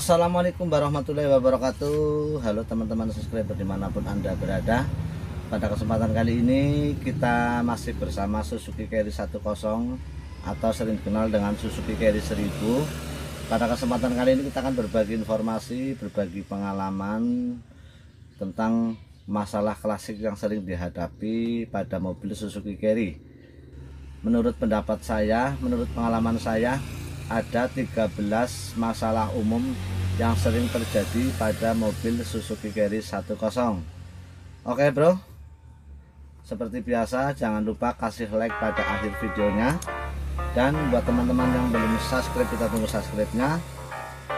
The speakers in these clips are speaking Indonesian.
Assalamualaikum warahmatullahi wabarakatuh. Halo teman-teman subscriber dimanapun Anda berada. Pada kesempatan kali ini kita masih bersama Suzuki Carry 10 atau sering dikenal dengan Suzuki Carry 1000. Pada kesempatan kali ini kita akan berbagi informasi, berbagi pengalaman tentang masalah klasik yang sering dihadapi pada mobil Suzuki Carry. Menurut pendapat saya, menurut pengalaman saya, ada 13 masalah umum yang sering terjadi pada mobil Suzuki Carry 10. Oke bro, seperti biasa jangan lupa kasih like pada akhir videonya. Dan buat teman-teman yang belum subscribe, kita tunggu subscribe-nya.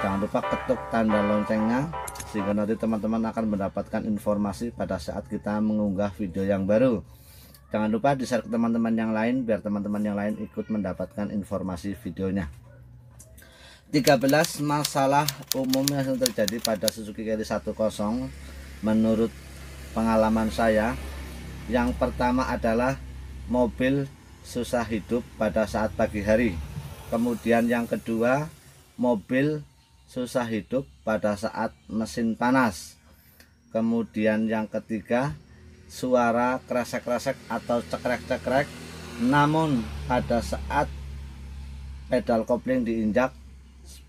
Jangan lupa ketuk tanda loncengnya, sehingga nanti teman-teman akan mendapatkan informasi pada saat kita mengunggah video yang baru. Jangan lupa di-share ke teman-teman yang lain, biar teman-teman yang lain ikut mendapatkan informasi videonya. 13 masalah umum yang terjadi pada Suzuki Carry 10 menurut pengalaman saya. Yang pertama adalah mobil susah hidup pada saat pagi hari. Kemudian yang kedua, mobil susah hidup pada saat mesin panas. Kemudian yang ketiga, suara kresek-kresek atau cekrek-cekrek namun pada saat pedal kopling diinjak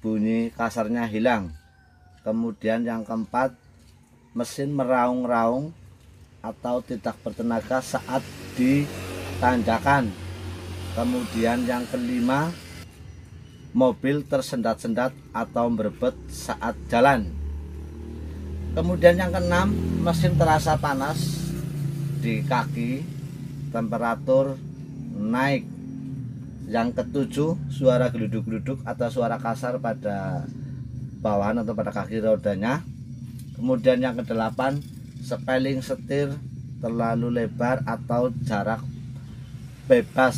bunyi kasarnya hilang. Kemudian yang keempat, mesin meraung-raung atau tidak bertenaga saat ditanjakan. Kemudian yang kelima, mobil tersendat-sendat atau berebet saat jalan. Kemudian yang keenam, mesin terasa panas di kaki, temperatur naik. Yang ketujuh, suara geluduk-geluduk atau suara kasar pada bawahan atau pada kaki rodanya. Kemudian yang kedelapan, sepeling setir terlalu lebar atau jarak bebas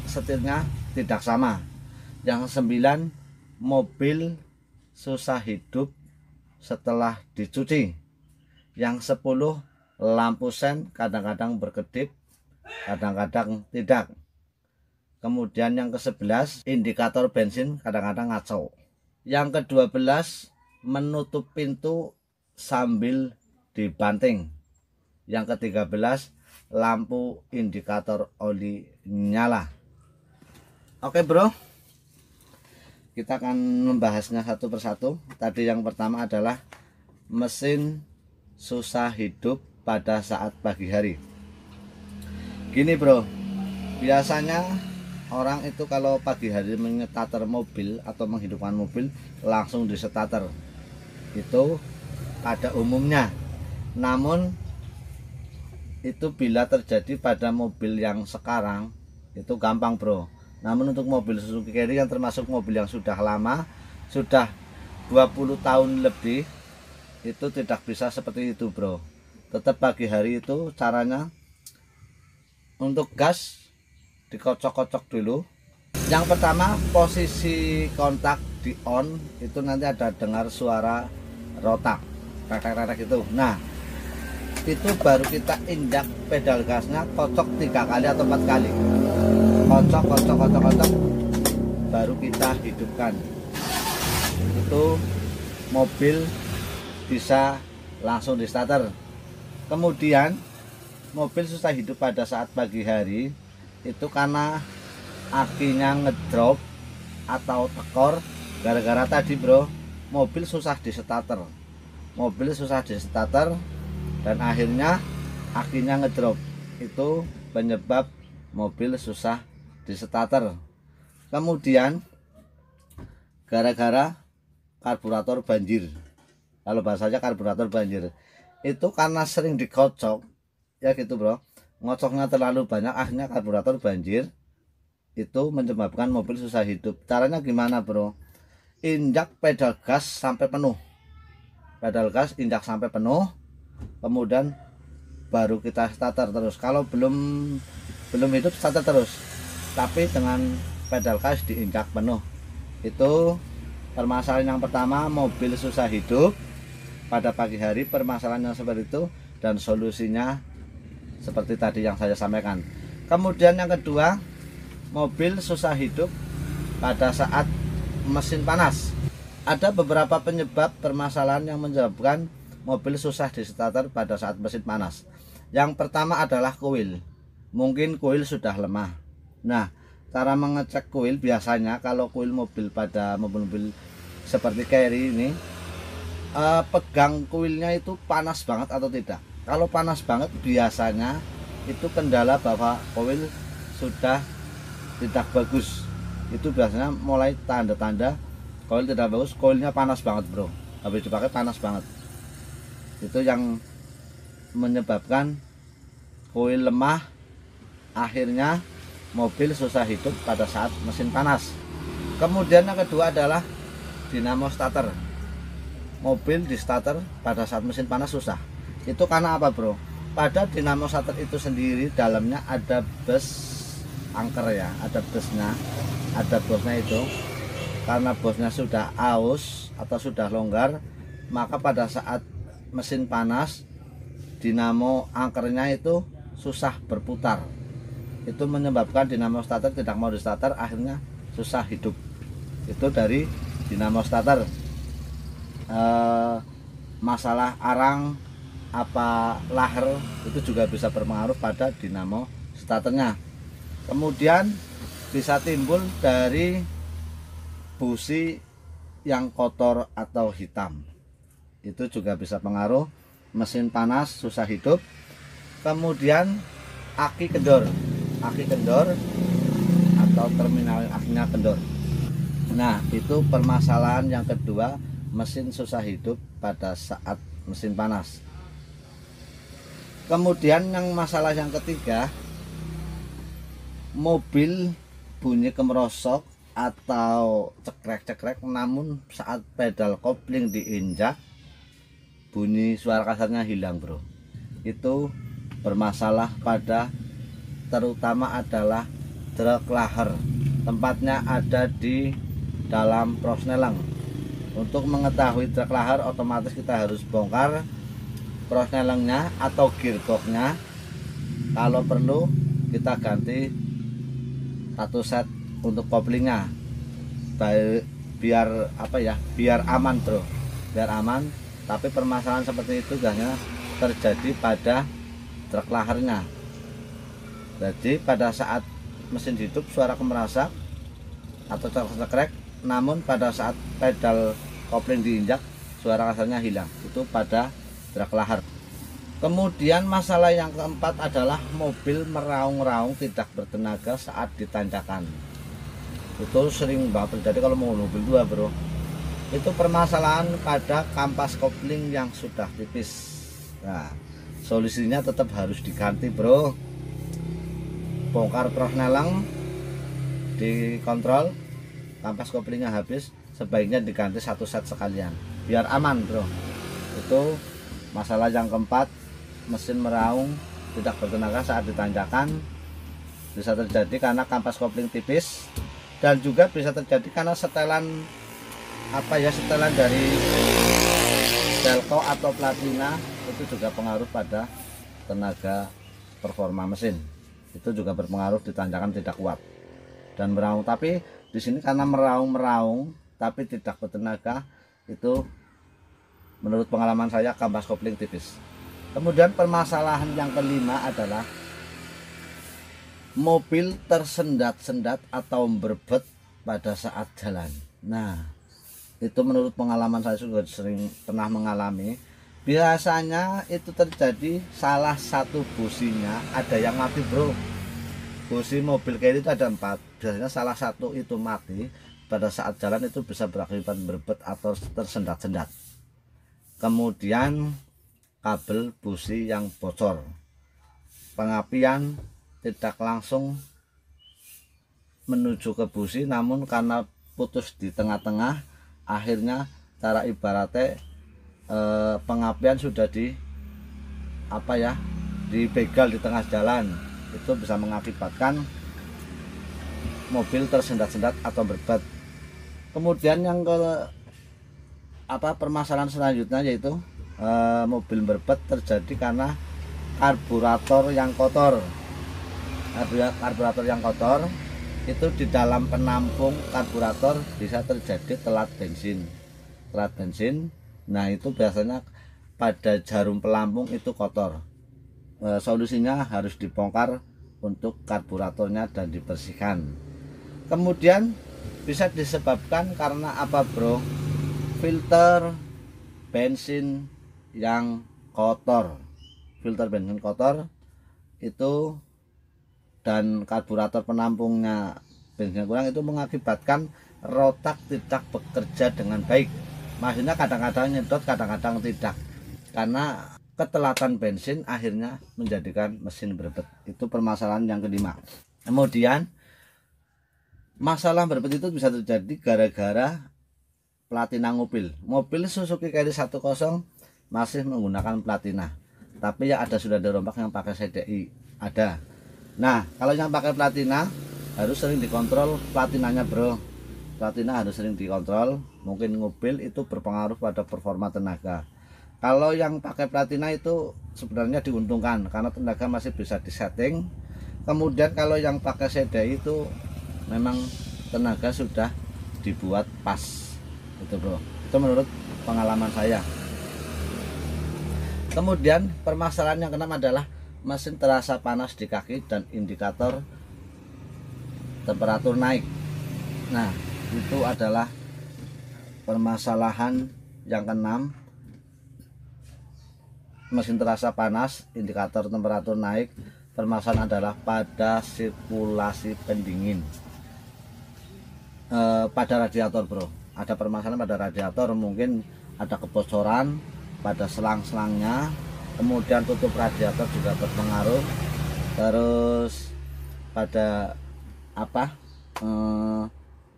setirnya tidak sama. Yang sembilan, mobil susah hidup setelah dicuci. Yang 10, lampu sen kadang-kadang berkedip, kadang-kadang tidak. Kemudian yang ke-11, indikator bensin kadang-kadang ngaco. Yang ke-12, menutup pintu sambil dibanting. Yang ke-13, lampu indikator oli nyala. Oke bro, kita akan membahasnya satu persatu. Tadi yang pertama adalah mesin susah hidup pada saat pagi hari. Gini bro, biasanya orang itu kalau pagi hari menyetater mobil atau menghidupkan mobil langsung disetater, itu pada umumnya. Namun itu bila terjadi pada mobil yang sekarang itu gampang bro. Namun untuk mobil Suzuki Carry yang termasuk mobil yang sudah lama, sudah 20 tahun lebih, itu tidak bisa seperti itu bro. Tetap pagi hari itu caranya untuk gas dikocok-kocok dulu. Yang pertama, posisi kontak di on, itu nanti ada dengar suara rotak, rek-rek itu. Nah, itu baru kita injak pedal gasnya, kocok 3 kali atau 4 kali. Kocok, baru kita hidupkan. Itu mobil bisa langsung di starter. Kemudian mobil susah hidup pada saat pagi hari itu karena akinya ngedrop atau tekor. Gara-gara tadi bro, mobil susah di starter. Dan akhirnya akinya ngedrop. Itu penyebab mobil susah di starter. Kemudian gara-gara karburator banjir. Kalau bahasanya karburator banjir, itu karena sering dikocok ya gitu bro, ngocoknya terlalu banyak, akhirnya karburator banjir. Itu menyebabkan mobil susah hidup. Caranya gimana bro? Injak pedal gas sampai penuh. Injak sampai penuh, kemudian baru kita starter terus. Kalau belum hidup, starter terus, tapi dengan pedal gas diinjak penuh. Itu permasalahan yang pertama, mobil susah hidup pada pagi hari. Permasalahannya seperti itu, dan solusinya seperti tadi yang saya sampaikan. Kemudian yang kedua, mobil susah hidup pada saat mesin panas. Ada beberapa penyebab permasalahan yang menyebabkan mobil susah di starter pada saat mesin panas. Yang pertama adalah koil. Mungkin koil sudah lemah. Nah, cara mengecek koil biasanya kalau koil mobil pada mobil-mobil seperti Carry ini, pegang koilnya itu panas banget atau tidak. Kalau panas banget biasanya itu kendala bahwa koil sudah tidak bagus. Itu biasanya mulai tanda-tanda koil tidak bagus, koilnya panas banget bro, habis dipakai panas banget. Itu yang menyebabkan koil lemah, akhirnya mobil susah hidup pada saat mesin panas. Kemudian yang kedua adalah dinamo starter. Mobil di starter pada saat mesin panas susah. Itu karena apa bro? Pada dinamo starter itu sendiri dalamnya ada bus angker ya, ada bosnya itu. Karena bosnya sudah aus atau sudah longgar, maka pada saat mesin panas dinamo angkernya itu susah berputar. Itu menyebabkan dinamo starter tidak mau di starter, akhirnya susah hidup. Itu dari dinamo starter. Masalah arang apa lahar itu juga bisa berpengaruh pada dinamo starternya. Kemudian bisa timbul dari busi yang kotor atau hitam, itu juga bisa pengaruh mesin panas susah hidup. Kemudian aki kendor atau terminal akinya kendor. Nah, itu permasalahan yang kedua, mesin susah hidup pada saat mesin panas. Kemudian yang masalah yang ketiga, mobil bunyi kemerosok atau cekrek-cekrek, namun saat pedal kopling diinjak bunyi suara kasarnya hilang bro. Itu bermasalah pada terutama adalah truk lahar. Tempatnya ada di dalam prosneleng. Untuk mengetahui truk lahar otomatis kita harus bongkar prosnelengnya atau gearboxnya. Kalau perlu kita ganti satu set untuk koplingnya, biar apa ya, biar aman bro, biar aman. Tapi permasalahan seperti itu hanya terjadi pada truk laharnya. Jadi pada saat mesin hidup suara kemerasak atau cekrek, namun pada saat pedal kopling diinjak suara kasarnya hilang. Itu pada truk lahar. Kemudian masalah yang keempat adalah mobil meraung-raung tidak bertenaga saat ditanjakan. Itu sering banget terjadi kalau mau mobil dua bro. Itu permasalahan pada kampas kopling yang sudah tipis. Nah, solusinya tetap harus diganti bro. Bongkar prosneleng, dikontrol, kampas koplingnya habis, sebaiknya diganti satu set sekalian biar aman bro. Itu masalah yang keempat, mesin meraung tidak bertenaga saat ditanjakan. Bisa terjadi karena kampas kopling tipis, dan juga bisa terjadi karena setelan setelan dari delco atau platina itu juga pengaruh pada tenaga performa mesin. Itu juga berpengaruh di tanjakan tidak kuat dan meraung. Tapi di sini karena meraung tapi tidak bertenaga, itu menurut pengalaman saya kampas kopling tipis. Kemudian permasalahan yang kelima adalah mobil tersendat-sendat atau berbet pada saat jalan. Nah, itu menurut pengalaman saya sudah sering pernah mengalami. Biasanya itu terjadi salah satu businya ada yang mati bro. Busi mobil kayak itu ada 4, biasanya salah satu itu mati. Pada saat jalan itu bisa berakibat berbet atau tersendat-sendat. Kemudian kabel busi yang bocor, pengapian tidak langsung menuju ke busi, namun karena putus di tengah-tengah, akhirnya cara ibaratnya pengapian sudah dibegal di tengah jalan. Itu bisa mengakibatkan mobil tersendat-sendat atau berbet. Kemudian yang permasalahan selanjutnya yaitu mobil berbet terjadi karena karburator yang kotor. Karburator yang kotor itu di dalam penampung karburator bisa terjadi telat bensin. kerat bensin. Nah itu biasanya pada jarum pelampung itu kotor. Solusinya harus dibongkar untuk karburatornya dan dibersihkan. Kemudian bisa disebabkan karena apa bro? Filter bensin yang kotor, filter bensin kotor itu, dan karburator penampungnya bensin kurang, itu mengakibatkan rotak tidak bekerja dengan baik. Maksudnya kadang-kadang nyedot, kadang-kadang tidak, karena ketelatan bensin akhirnya menjadikan mesin berbet. Itu permasalahan yang kelima. Kemudian masalah berbet itu bisa terjadi gara-gara platina mobil. Mobil Suzuki Carry 10 masih menggunakan platina, tapi ya ada sudah ada rombak yang pakai CDI, ada. Nah kalau yang pakai platina harus sering dikontrol platinanya bro. Platina harus sering dikontrol, mungkin mobil itu berpengaruh pada performa tenaga. Kalau yang pakai platina itu sebenarnya diuntungkan karena tenaga masih bisa disetting. Kemudian kalau yang pakai CDI itu memang tenaga sudah dibuat pas, itu bro. Itu menurut pengalaman saya. Kemudian permasalahan yang keenam adalah mesin terasa panas di kaki dan indikator temperatur naik. Nah itu adalah permasalahan yang keenam. Mesin terasa panas, indikator temperatur naik. Permasalahan adalah pada sirkulasi pendingin, pada radiator bro. Ada permasalahan pada radiator, mungkin ada kebocoran pada selang-selangnya. Kemudian tutup radiator juga berpengaruh. Terus pada apa,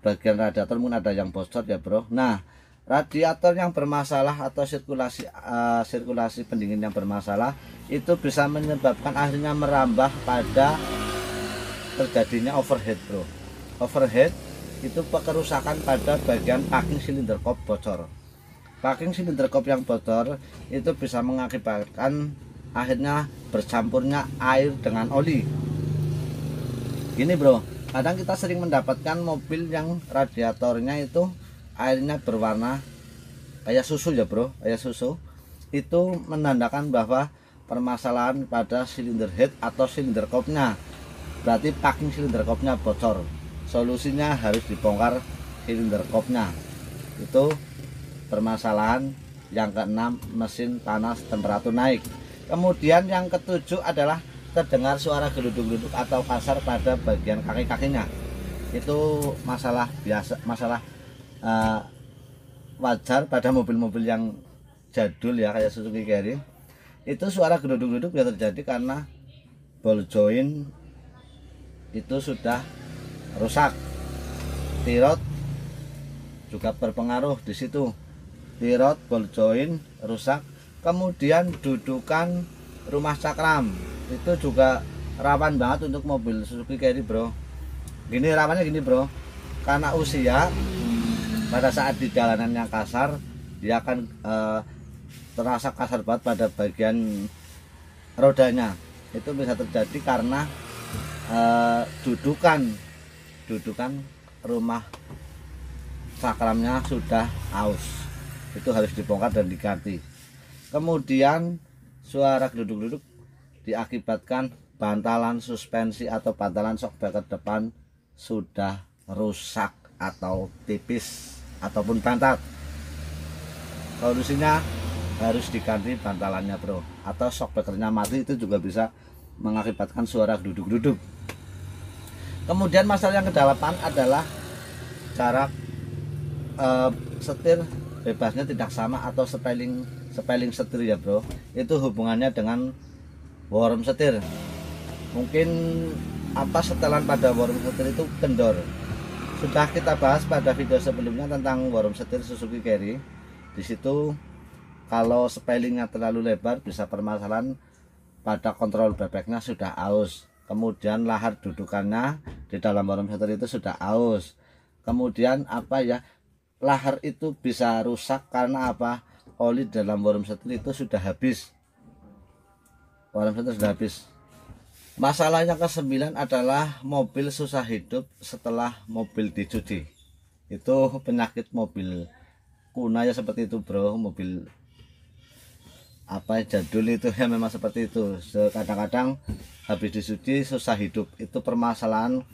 bagian radiator mungkin ada yang bocor ya bro. Nah radiator yang bermasalah atau sirkulasi pendingin yang bermasalah itu bisa menyebabkan akhirnya merambah pada terjadinya overheat bro. Overheat itu kerusakan pada bagian packing silinder kop bocor. Packing silinder kop yang bocor itu bisa mengakibatkan akhirnya bercampurnya air dengan oli. Gini bro, kadang kita sering mendapatkan mobil yang radiatornya itu airnya berwarna kayak susu ya bro, kayak susu. Itu menandakan bahwa permasalahan pada silinder head atau silinder kopnya, berarti packing silinder kopnya bocor. Solusinya harus dibongkar silinder kopnya. Itu permasalahan yang keenam, mesin panas temperatur naik. Kemudian yang ketujuh adalah terdengar suara geluduk-geluduk atau kasar pada bagian kaki-kakinya. Itu masalah biasa, masalah wajar pada mobil-mobil yang jadul ya kayak Suzuki Carry. Itu suara geluduk-geluduk bisa terjadi karena ball joint itu sudah rusak. Tirot juga berpengaruh di situ. Tirot, ball joint rusak. Kemudian dudukan rumah cakram itu juga rawan banget untuk mobil Suzuki Carry bro. Gini rawannya gini bro, karena usia, pada saat di jalanan yang kasar dia akan terasa kasar banget pada bagian rodanya. Itu bisa terjadi karena dudukan rumah cakramnya sudah aus. Itu harus dibongkar dan diganti. Kemudian suara geluduk-geluduk diakibatkan bantalan suspensi atau bantalan shock breaker depan sudah rusak atau tipis ataupun bantat. Solusinya harus diganti bantalannya bro, atau shock breakernya mati. Itu juga bisa mengakibatkan suara geluduk-geluduk. Kemudian masalah yang kedelapan adalah jarak setir bebasnya tidak sama atau sepeling setir ya bro. Itu hubungannya dengan worm setir. Mungkin setelan pada worm setir itu kendor. Sudah kita bahas pada video sebelumnya tentang worm setir Suzuki Carry. Di situ kalau spellingnya terlalu lebar bisa permasalahan pada kontrol bebeknya sudah aus. Kemudian lahar dudukannya di dalam worm setir itu sudah aus. Kemudian lahar itu bisa rusak karena oli dalam worm setir itu sudah habis. Worm setir sudah habis. Masalah yang ke-9 adalah mobil susah hidup setelah mobil dicuci. Itu penyakit mobil kuna ya seperti itu bro, mobil apa jadul itu ya memang seperti itu. Kadang-kadang habis dicuci susah hidup, itu permasalahan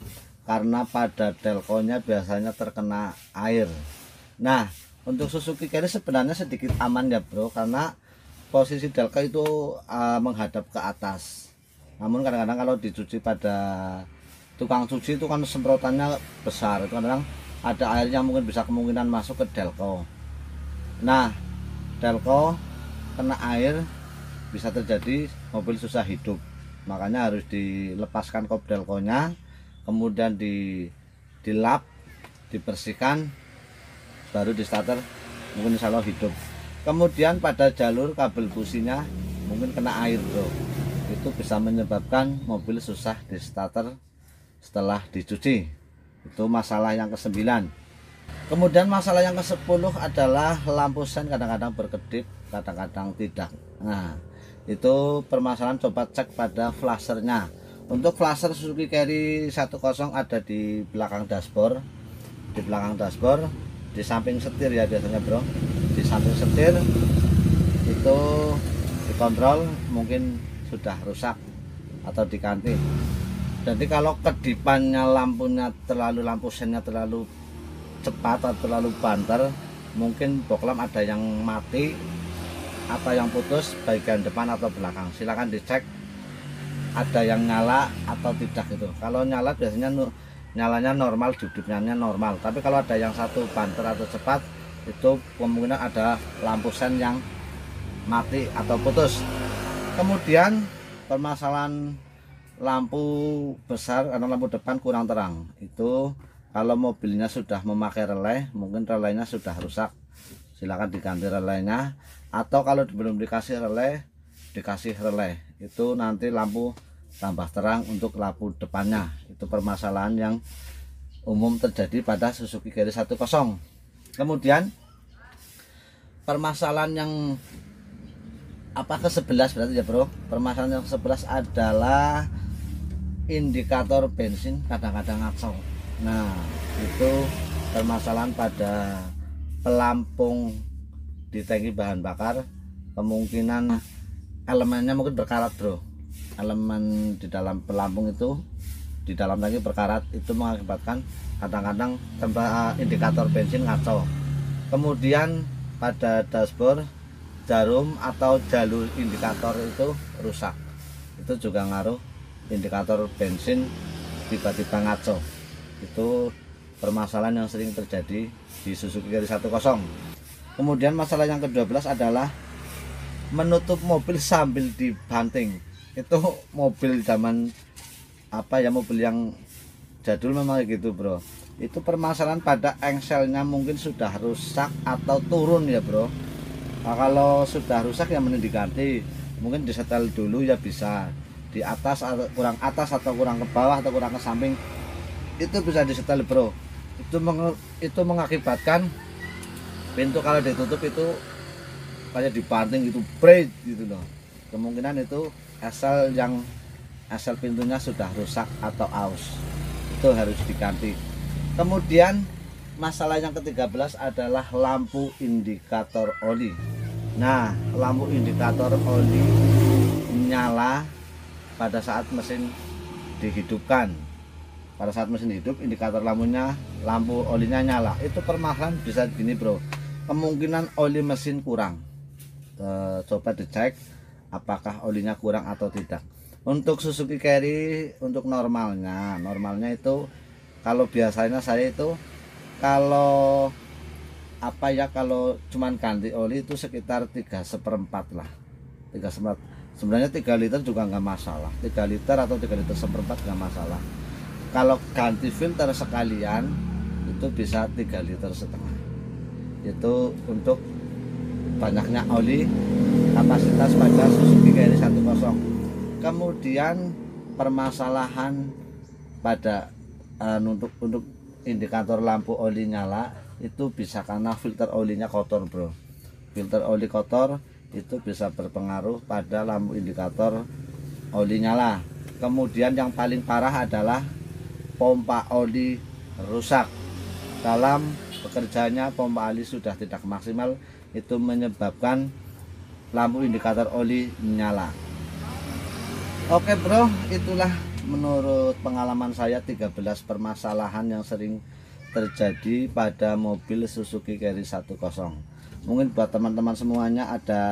karena pada delkonya biasanya terkena air. Nah untuk Suzuki Carry sebenarnya sedikit aman ya bro, karena posisi delco itu menghadap ke atas. Namun kadang-kadang kalau dicuci pada tukang cuci itu kan semprotannya besar, itu kadang ada air yang mungkin bisa kemungkinan masuk ke delco. Nah delco kena air bisa terjadi mobil susah hidup, makanya harus dilepaskan kop delconya, kemudian dilap, dibersihkan, baru di starter, mungkin insya Allah hidup. Kemudian pada jalur kabel businya mungkin kena air bro, itu bisa menyebabkan mobil susah di starter setelah dicuci. Itu masalah yang ke-9. Kemudian masalah yang ke-10 adalah lampu sen kadang-kadang berkedip, kadang-kadang tidak. Nah itu permasalahan, coba cek pada flashernya. Untuk flasher Suzuki Carry 10 ada di belakang dashboard, di samping setir ya biasanya bro, di samping setir itu dikontrol mungkin sudah rusak atau diganti. Jadi kalau kedipannya lampu sennya terlalu cepat atau terlalu banter, mungkin bohlam ada yang mati atau yang putus bagian depan atau belakang. Silahkan dicek ada yang nyala atau tidak gitu. Kalau nyala biasanya nyalanya normal, duduknya normal, tapi kalau ada yang satu banter atau cepat, itu kemungkinan ada lampu sen yang mati atau putus. Kemudian permasalahan lampu besar karena lampu depan kurang terang, itu kalau mobilnya sudah memakai relay, mungkin relaynya sudah rusak, silahkan diganti relaynya. Atau kalau belum dikasih relay, dikasih relay, itu nanti lampu tambah terang untuk lampu depannya. Itu permasalahan yang umum terjadi pada Suzuki Carry 10. Kemudian permasalahan yang ke-11 berarti ya bro, permasalahan yang ke-11 adalah indikator bensin kadang-kadang ngaco. Nah itu permasalahan pada pelampung di tangki bahan bakar, kemungkinan elemennya mungkin berkarat bro. Elemen di dalam pelampung itu, di dalam tangki berkarat, itu mengakibatkan kadang-kadang indikator bensin ngaco. Kemudian pada dashboard jarum atau jalur indikator itu rusak, itu juga ngaruh indikator bensin tiba-tiba ngaco. Itu permasalahan yang sering terjadi di Suzuki Carry 10. Kemudian masalah yang ke-12 adalah menutup mobil sambil dibanting. Itu mobil zaman mobil yang jadul memang gitu bro. Itu permasalahan pada engselnya mungkin sudah rusak atau turun ya bro. Nah, kalau sudah rusak ya mending diganti, mungkin disetel dulu ya bisa di atas atau kurang atas atau kurang ke bawah atau kurang ke samping, itu bisa disetel bro. Itu mengakibatkan pintu kalau ditutup itu kayak dibanting gitu, break gitu loh. Kemungkinan itu asal pintunya sudah rusak atau aus, itu harus diganti. Kemudian masalah yang ke-13 adalah lampu indikator oli. Nah lampu indikator oli nyala pada saat mesin dihidupkan. Pada saat mesin hidup, indikator lampu olinya nyala. Itu permasalahan bisa gini bro, kemungkinan oli mesin kurang. Coba dicek apakah olinya kurang atau tidak. Untuk Suzuki Carry untuk normalnya itu kalau biasanya saya itu kalau kalau cuman ganti oli itu sekitar 3/4 lah, 3/4. Sebenarnya 3 liter juga nggak masalah, 3 liter atau 3 liter seperempat nggak masalah. Kalau ganti filter sekalian itu bisa 3,5 liter. Itu untuk banyaknya oli kapasitas pada Suzuki Carry 10. Kemudian permasalahan pada untuk indikator lampu oli nyala itu bisa karena filter olinya kotor bro. Filter oli kotor itu bisa berpengaruh pada lampu indikator oli nyala. Kemudian yang paling parah adalah pompa oli rusak. Dalam Pekerjaannya pompa ali sudah tidak maksimal, itu menyebabkan lampu indikator oli menyala. Oke bro, itulah menurut pengalaman saya 13 permasalahan yang sering terjadi pada mobil Suzuki Carry 10. Mungkin buat teman-teman semuanya ada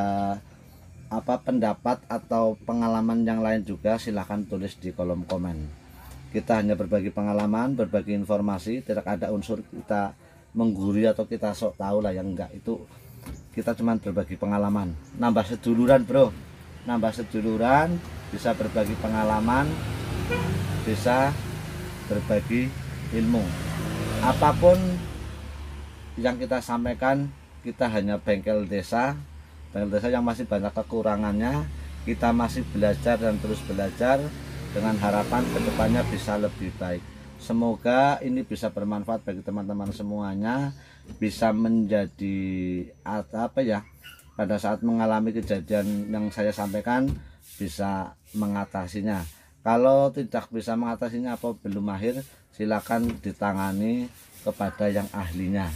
pendapat atau pengalaman yang lain juga, silahkan tulis di kolom komen. Kita hanya berbagi pengalaman, berbagi informasi, tidak ada unsur kita menggurui atau kita sok tahu lah, yang enggak. Itu kita cuma berbagi pengalaman, nambah seduluran bro, nambah seduluran, bisa berbagi pengalaman, bisa berbagi ilmu. Apapun yang kita sampaikan, kita hanya bengkel desa yang masih banyak kekurangannya. Kita masih belajar dan terus belajar dengan harapan kedepannya bisa lebih baik. Semoga ini bisa bermanfaat bagi teman-teman semuanya, bisa menjadi pada saat mengalami kejadian yang saya sampaikan bisa mengatasinya. Kalau tidak bisa mengatasinya atau belum mahir, silakan ditangani kepada yang ahlinya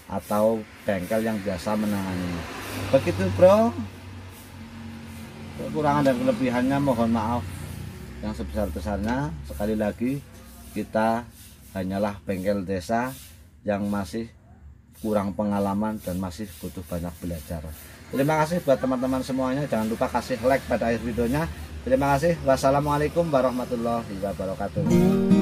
atau bengkel yang biasa menangani. Begitu bro, kekurangan dan kelebihannya mohon maaf yang sebesar-besarnya. Sekali lagi, kita hanyalah bengkel desa yang masih kurang pengalaman dan masih butuh banyak belajar. Terima kasih buat teman-teman semuanya. Jangan lupa kasih like pada akhir videonya. Terima kasih. Wassalamualaikum warahmatullahi wabarakatuh.